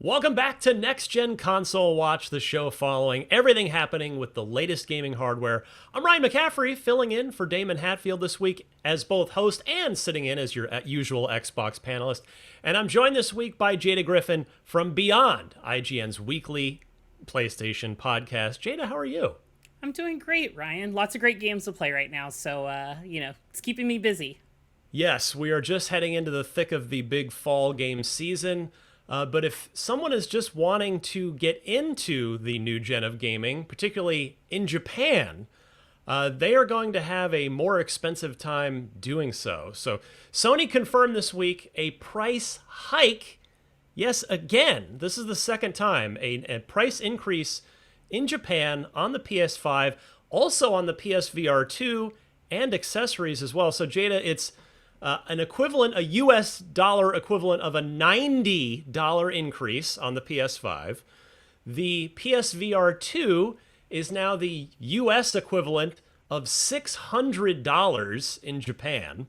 Welcome back to Next Gen Console Watch, the show following everything happening with the latest gaming hardware. I'm Ryan McCaffrey, filling in for Damon Hatfield this week as both host and sitting in as your usual Xbox panelist. And I'm joined this week by Jada Griffin from Beyond, IGN's weekly PlayStation podcast. Jada, how are you? I'm doing great, Ryan. Lots of great games to play right now, so, it's keeping me busy. Yes, we are just heading into the thick of the big fall game season. But if someone is just wanting to get into the new gen of gaming, particularly in Japan, they are going to have a more expensive time doing so. So Sony confirmed this week a price hike. Yes, again, this is the second time, a price increase in Japan on the PS5, also on the PSVR 2 and accessories as well. So Jada, it's an equivalent, a US dollar equivalent of a $90 increase on the PS5. The PSVR 2 is now the US equivalent of $600 in Japan.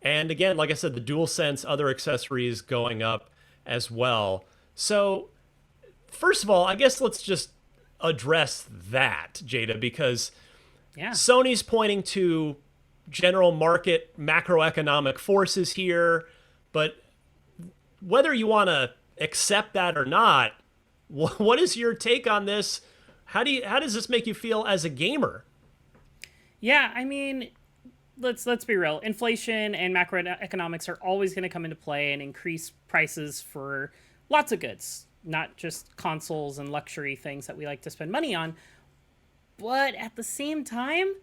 And again, like I said, the DualSense, other accessories going up as well. So, first of all, I guess let's just address that, Jada, because Sony's pointing to general market macroeconomic forces here, but whether you want to accept that or not, what is your take on this? How does this make you feel as a gamer? Yeah, I mean, let's be real. Inflation and macroeconomics are always going to come into play and increase prices for lots of goods, not just consoles and luxury things that we like to spend money on. But at the same time,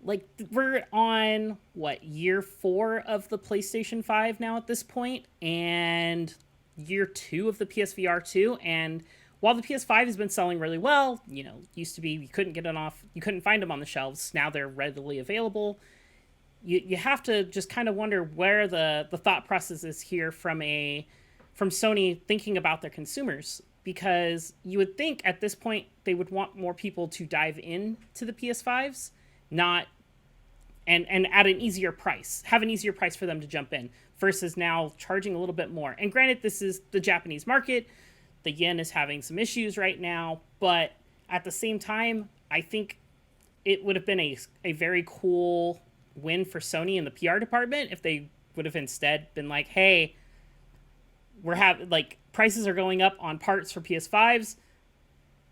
like, we're on, year 4 of the PlayStation 5 now at this point, and year 2 of the PSVR 2, and while the PS5 has been selling really well, used to be you couldn't find them on the shelves, now they're readily available. You have to just kind of wonder where the thought process is here from Sony thinking about their consumers, because you would think at this point they would want more people to dive in to the PS5s, not and at an easier price, have an easier price for them to jump in, versus now charging a little bit more. And granted, this is the Japanese market. The yen is having some issues right now, but at the same time, I think it would have been a very cool win for Sony in the PR department if they would have instead been like, hey, prices are going up on parts for PS5s.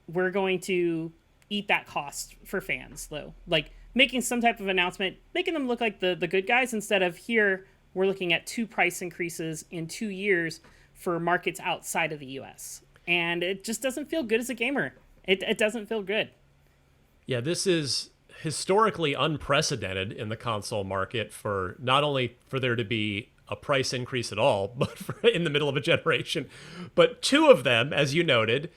We're going to eat that cost for fans, though. Like, making some type of announcement, making them look like the good guys, instead of, here, we're looking at 2 price increases in 2 years for markets outside of the US. And it just doesn't feel good as a gamer. It doesn't feel good. Yeah, this is historically unprecedented in the console market, for not only for there to be a price increase at all, but in the middle of a generation, but 2 of them, as you noted,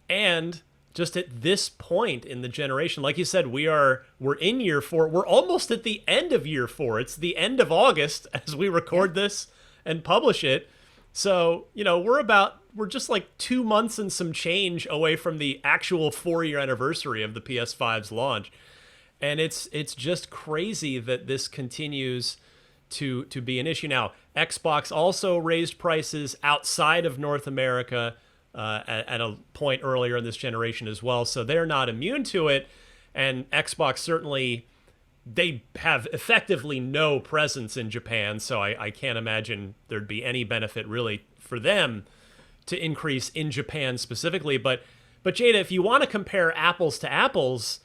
and just at this point in the generation. Like you said, we're in year 4. We're almost at the end of year 4. It's the end of August as we record this and publish it. So, we're just like 2 months and some change away from the actual 4-year anniversary of the PS5's launch. And it's just crazy that this continues to be an issue. Now, Xbox also raised prices outside of North America at a point earlier in this generation as well, so they're not immune to it. And Xbox, certainly, they have effectively no presence in Japan, so I can't imagine there'd be any benefit really for them to increase in Japan specifically. But Jada, if you want to compare apples to apples,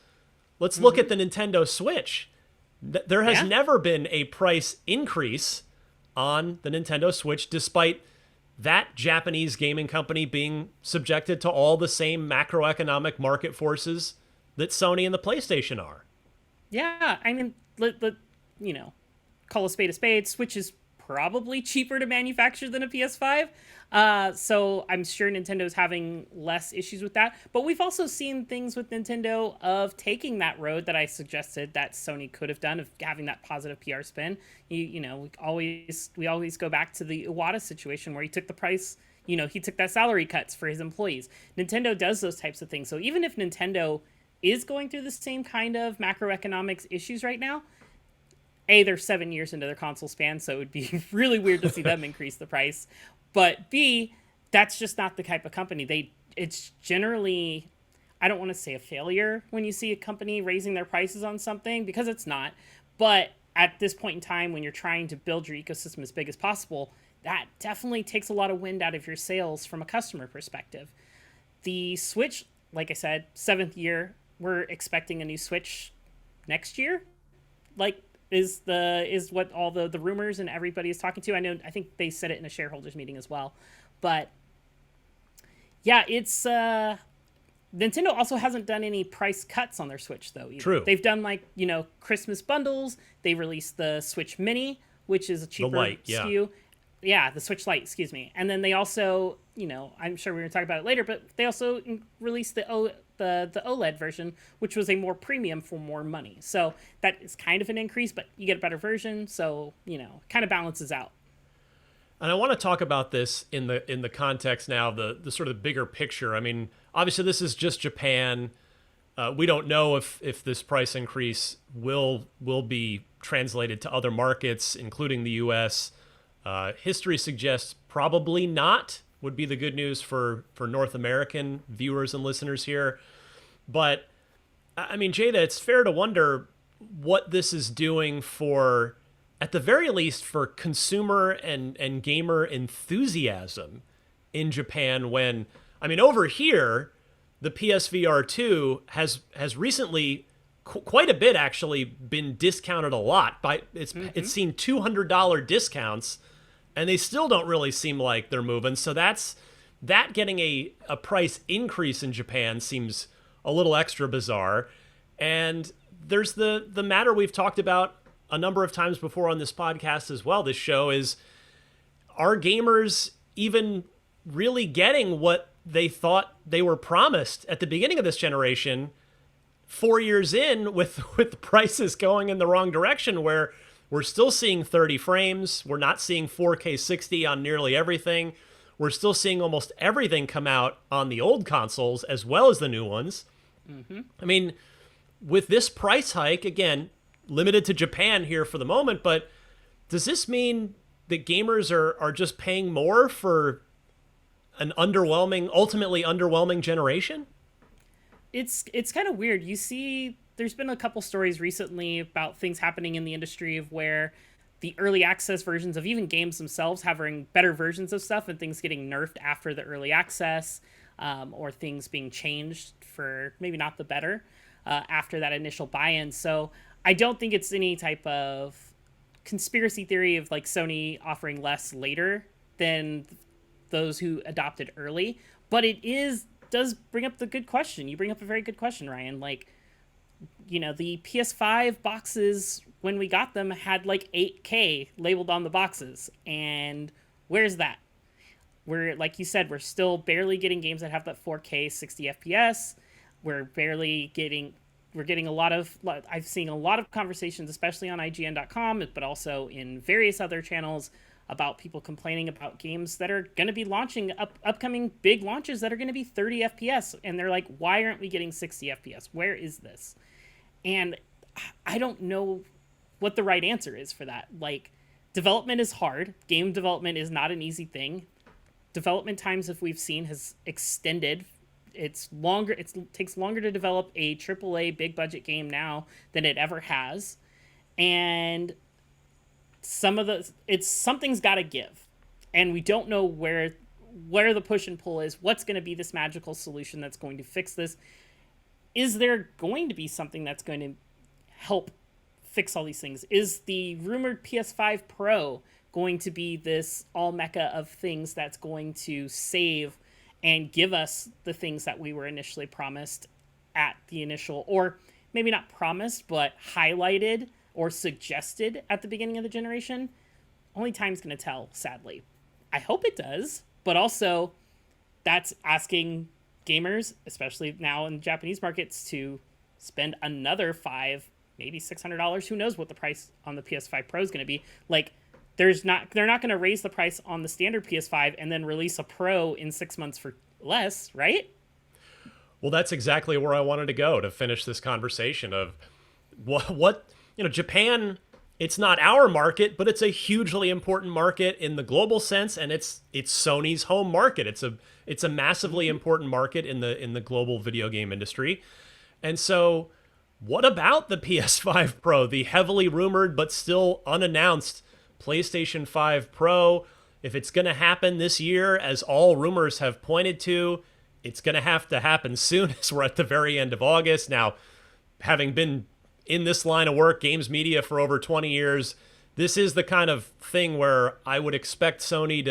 let's look at the Nintendo Switch. There has never been a price increase on the Nintendo Switch, despite that Japanese gaming company being subjected to all the same macroeconomic market forces that Sony and the PlayStation are. Yeah, I mean, call a spade a spade. Switch is probably cheaper to manufacture than a PS5. So I'm sure Nintendo's having less issues with that. But we've also seen things with Nintendo of taking that road that I suggested that Sony could have done, of having that positive PR spin. We always go back to the Iwata situation where he took the price, he took that salary cuts for his employees. Nintendo does those types of things. So even if Nintendo is going through the same kind of macroeconomics issues right now, they're 7 years into their console span, so it would be really weird to see them increase the price. But B, that's just not the type of company. It's generally, I don't want to say a failure when you see a company raising their prices on something, because it's not. But at this point in time, when you're trying to build your ecosystem as big as possible, that definitely takes a lot of wind out of your sails from a customer perspective. The Switch, like I said, 7th year, we're expecting a new Switch next year. Like, is what all the rumors and everybody is talking to. I think they said it in a shareholders meeting as well. But yeah, it's Nintendo also hasn't done any price cuts on their Switch though either. True. They've done like, Christmas bundles. They released the Switch Mini, which is a cheaper SKU. Yeah, the Switch Lite, excuse me. And then they also, I'm sure we're going to talk about it later, but they also released the OLED version, which was a more premium for more money. So that is kind of an increase, but you get a better version, so, kind of balances out. And I want to talk about this in the context now of the sort of bigger picture. I mean, obviously this is just Japan. We don't know if this price increase will be translated to other markets, including the U.S. History suggests probably not, would be the good news for North American viewers and listeners here. But, I mean, Jada, it's fair to wonder what this is doing for, at the very least, for consumer and gamer enthusiasm in Japan when, I mean, over here, the PSVR 2 has recently quite a bit actually been discounted a lot. It's seen $200 discounts, and they still don't really seem like they're moving. So that getting a price increase in Japan seems a little extra bizarre. And there's the matter we've talked about a number of times before on this podcast as well. This show is, are gamers even really getting what they thought they were promised at the beginning of this generation 4 years in with prices going in the wrong direction, where we're still seeing 30 frames. We're not seeing 4K 60 on nearly everything. We're still seeing almost everything come out on the old consoles as well as the new ones. Mm-hmm. I mean, with this price hike, again, limited to Japan here for the moment, but does this mean that gamers are just paying more for an ultimately underwhelming generation? It's kind of weird. You see, there's been a couple stories recently about things happening in the industry of where the early access versions of even games themselves having better versions of stuff and things getting nerfed after the early access, or things being changed for maybe not the better after that initial buy-in. So I don't think it's any type of conspiracy theory of like Sony offering less later than those who adopted early, but does bring up the good question. You bring up a very good question, Ryan. Like, the PS5 boxes, when we got them, had like 8K labeled on the boxes. And where's that? Like you said, we're still barely getting games that have that 4K 60 FPS. We're getting a lot of, I've seen a lot of conversations, especially on IGN.com, but also in various other channels, about people complaining about games that are going to be launching, upcoming big launches that are going to be 30 FPS. And they're like, why aren't we getting 60 FPS? Where is this? And I don't know what the right answer is for that. Like, development is hard. Game development is not an easy thing. Development times, if we've seen, has extended. It's longer. It takes longer to develop a AAA big budget game now than it ever has. And something's got to give, and we don't know where the push and pull is. What's going to be this magical solution that's going to fix this? Is there going to be something that's going to help fix all these things? Is the rumored PS5 Pro going to be this all mecca of things that's going to save and give us the things that we were initially promised at the initial, or maybe not promised, but highlighted or suggested at the beginning of the generation? Only time's going to tell, sadly. I hope it does, but also that's asking gamers, especially now in Japanese markets, to spend another maybe $600. Who knows what the price on the PS5 Pro is going to be? Like, they're not going to raise the price on the standard PS5 and then release a Pro in 6 months for less, right? Well, that's exactly where I wanted to go to finish this conversation of what Japan it's not our market, but it's a hugely important market in the global sense, and it's Sony's home market. It's a massively important market in the global video game industry. And so what about the PS5 Pro, the heavily rumored but still unannounced PlayStation 5 Pro? If it's going to happen this year, as all rumors have pointed to, it's going to have to happen soon, as we're at the very end of August. Now, having been in this line of work, games media, for over 20 years, this is the kind of thing where I would expect Sony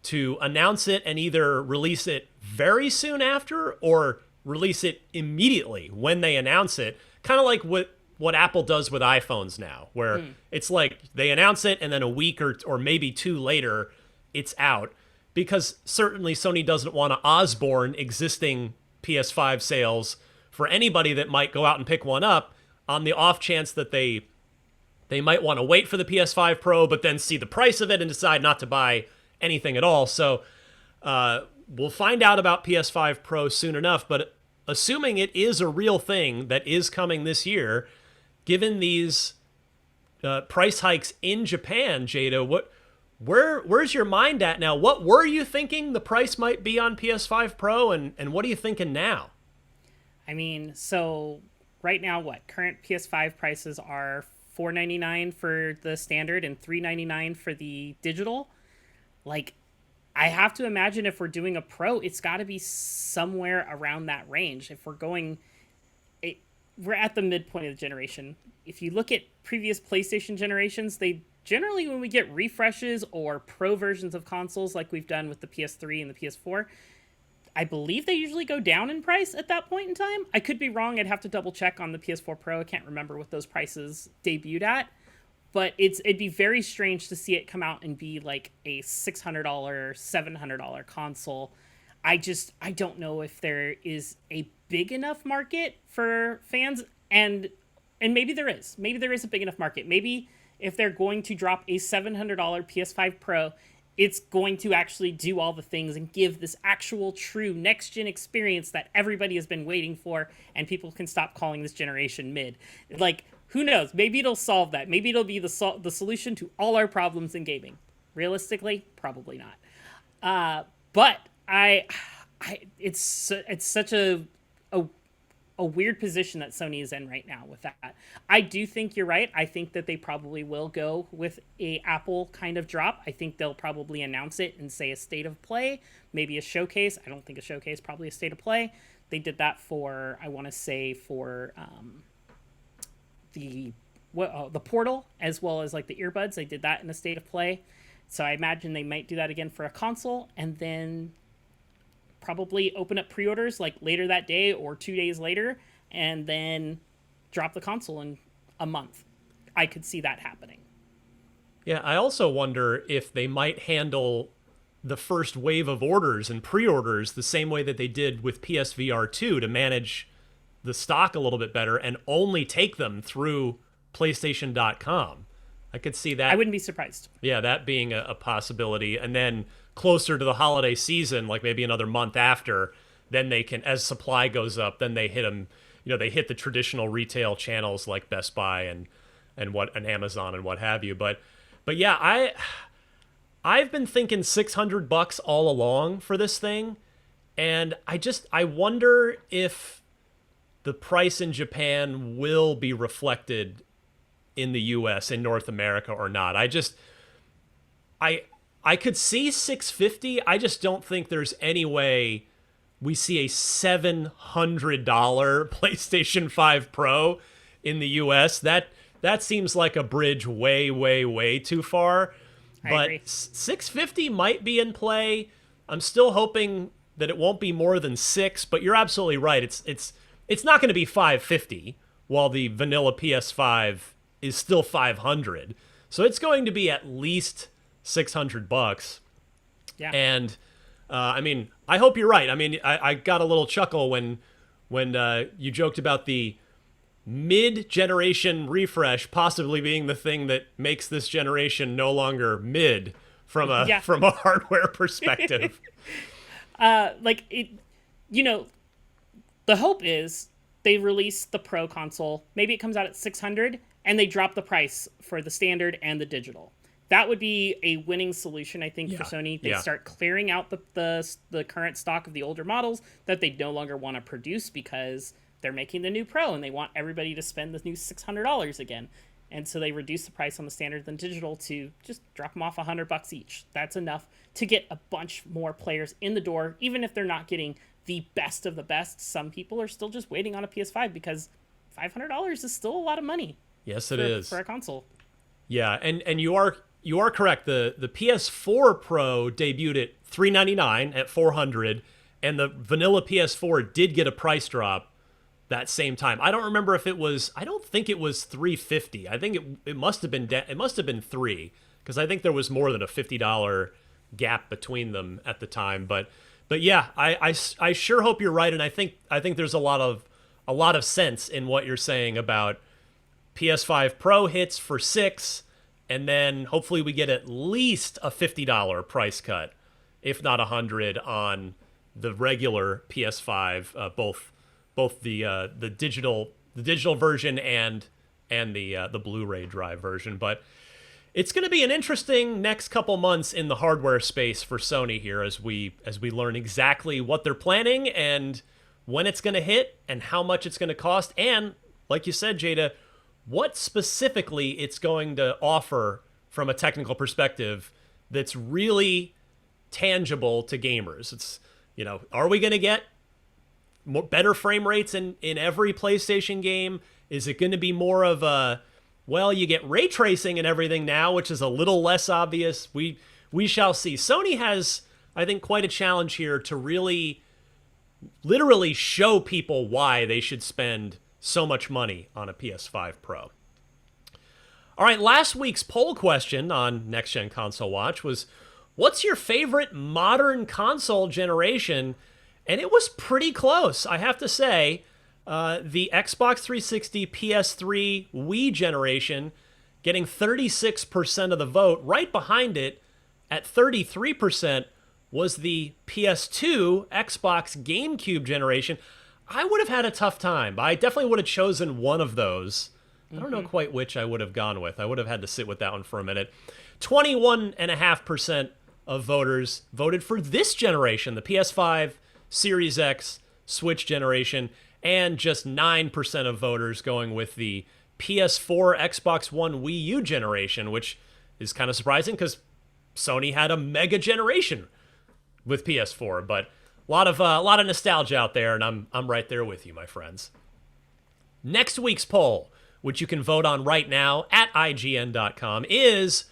to announce it and either release it very soon after or release it immediately when they announce it. Kind of like what Apple does with iPhones now, where it's like they announce it and then a week or maybe two later, it's out. Because certainly Sony doesn't want to Osborne existing PS5 sales for anybody that might go out and pick one up, on the off chance that they might want to wait for the PS5 Pro, but then see the price of it and decide not to buy anything at all. So we'll find out about PS5 Pro soon enough, but assuming it is a real thing that is coming this year, given these price hikes in Japan, Jada, where's your mind at now? What were you thinking the price might be on PS5 Pro, and what are you thinking now? I mean, so right now, current PS5 prices are $499 for the standard and $399 for the digital. Like, I have to imagine if we're doing a Pro, it's got to be somewhere around that range. If we're going, we're at the midpoint of the generation. If you look at previous PlayStation generations, they generally, when we get refreshes or Pro versions of consoles like we've done with the PS3 and the PS4, I believe they usually go down in price at that point in time. I could be wrong. I'd have to double check on the PS4 Pro. I can't remember what those prices debuted at. But it'd be very strange to see it come out and be like a $600, $700 console. I don't know if there is a big enough market for fans. And maybe there is. Maybe there is a big enough market. Maybe if they're going to drop a $700 PS5 Pro, it's going to actually do all the things and give this actual true next-gen experience that everybody has been waiting for, and people can stop calling this generation mid. Like, who knows? Maybe it'll solve that. Maybe it'll be the solution to all our problems in gaming. Realistically, probably not. But it's such a weird position that Sony is in right now with that. I do think you're right. I think that they probably will go with a Apple kind of drop. I think they'll probably announce it and say a state of play, maybe a showcase. I don't think a showcase, probably a state of play. They did that for, I want to say, for the Portal, as well as like the earbuds. They did that in a state of play. So I imagine they might do that again for a console, and then probably open up pre-orders like later that day or 2 days later, and then drop the console in a month. I could see that happening. Yeah, I also wonder if they might handle the first wave of orders and pre-orders the same way that they did with PSVR 2 to manage the stock a little bit better and only take them through PlayStation.com. I could see that. I wouldn't be surprised. Yeah, that being a possibility. And then closer to the holiday season, like maybe another month after, then they can, as supply goes up, then they hit them, they hit the traditional retail channels like Best Buy and Amazon and what have you. But yeah, I've been thinking $600 all along for this thing, and I wonder if the price in Japan will be reflected in the US, in North America, or not. I could see $650. I just don't think there's any way we see a $700 PlayStation 5 Pro in the US. That seems like a bridge way, way, way too far. But $650 might be in play. I'm still hoping that it won't be more than $6, but you're absolutely right. It's not going to be $550 while the vanilla PS5 is still $500. So it's going to be at least $600. Yeah. And I mean, I hope you're right. I mean, I got a little chuckle when you joked about the mid-generation refresh possibly being the thing that makes this generation no longer mid from a hardware perspective. The hope is they release the Pro console. Maybe it comes out at $600, and they drop the price for the standard and the digital. That would be a winning solution, I think, for Sony. They start clearing out the current stock of the older models that they no longer want to produce because they're making the new Pro, and they want everybody to spend the new $600 again. And so they reduce the price on the standard and digital to just drop them off $100 each. That's enough to get a bunch more players in the door, even if they're not getting the best of the best. Some people are still just waiting on a PS5 because $500 is still a lot of money. Yes, it is for a console. Yeah, and you are correct. The PS4 Pro debuted at $399 at $400, and the vanilla PS4 did get a price drop that same time. I don't remember if it was. I don't think it was $350. I think it must have been. It must have been $3, because I think there was more than a $50 gap between them at the time. But yeah, I sure hope you're right, and I think there's a lot of sense in what you're saying about PS5 Pro hits for $6, and then hopefully we get at least a $50 price cut, if not $100 on the regular PS5, both the digital version and the Blu-ray drive version. But it's going to be an interesting next couple months in the hardware space for Sony here as we learn exactly what they're planning and when it's going to hit and how much it's going to cost, and like you said, Jada, what specifically it's going to offer from a technical perspective that's really tangible to gamers. It's, are we going to get better frame rates in every PlayStation game? Is it going to be more of a, well, you get ray tracing and everything now, which is a little less obvious? We shall see. Sony has, I think, quite a challenge here to really literally show people why they should spend so much money on a PS5 Pro. All right, last week's poll question on Next Gen Console Watch was, what's your favorite modern console generation? And it was pretty close, I have to say. The Xbox 360, PS3, Wii generation getting 36% of the vote. Right behind it, at 33%, was the PS2, Xbox GameCube generation. I would have had a tough time. I definitely would have chosen one of those. I don't know quite which I would have gone with. I would have had to sit with that one for a minute. 21.5% of voters voted for this generation, the PS5, Series X, Switch generation, and just 9% of voters going with the PS4, Xbox One, Wii U generation, which is kind of surprising because Sony had a mega generation with PS4, but a lot of nostalgia out there, and I'm right there with you, my friends. Next week's poll, which you can vote on right now at IGN.com, is,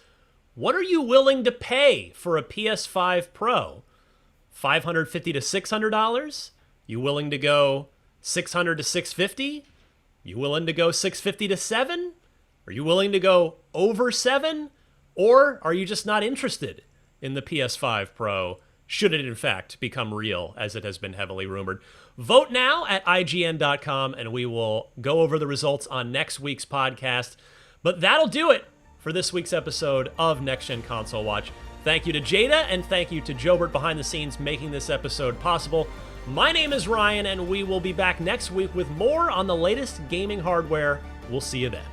what are you willing to pay for a PS5 Pro? $550 to $600? You willing to go $600 to $650? You willing to go $650 to $7? Are you willing to go over $7? Or are you just not interested in the PS5 Pro, should it in fact become real, as it has been heavily rumored? Vote now at IGN.com, and we will go over the results on next week's podcast. But that'll do it for this week's episode of Next Gen Console Watch. Thank you to Jada, and thank you to Jobert behind the scenes making this episode possible. My name is Ryan, and we will be back next week with more on the latest gaming hardware. We'll see you then.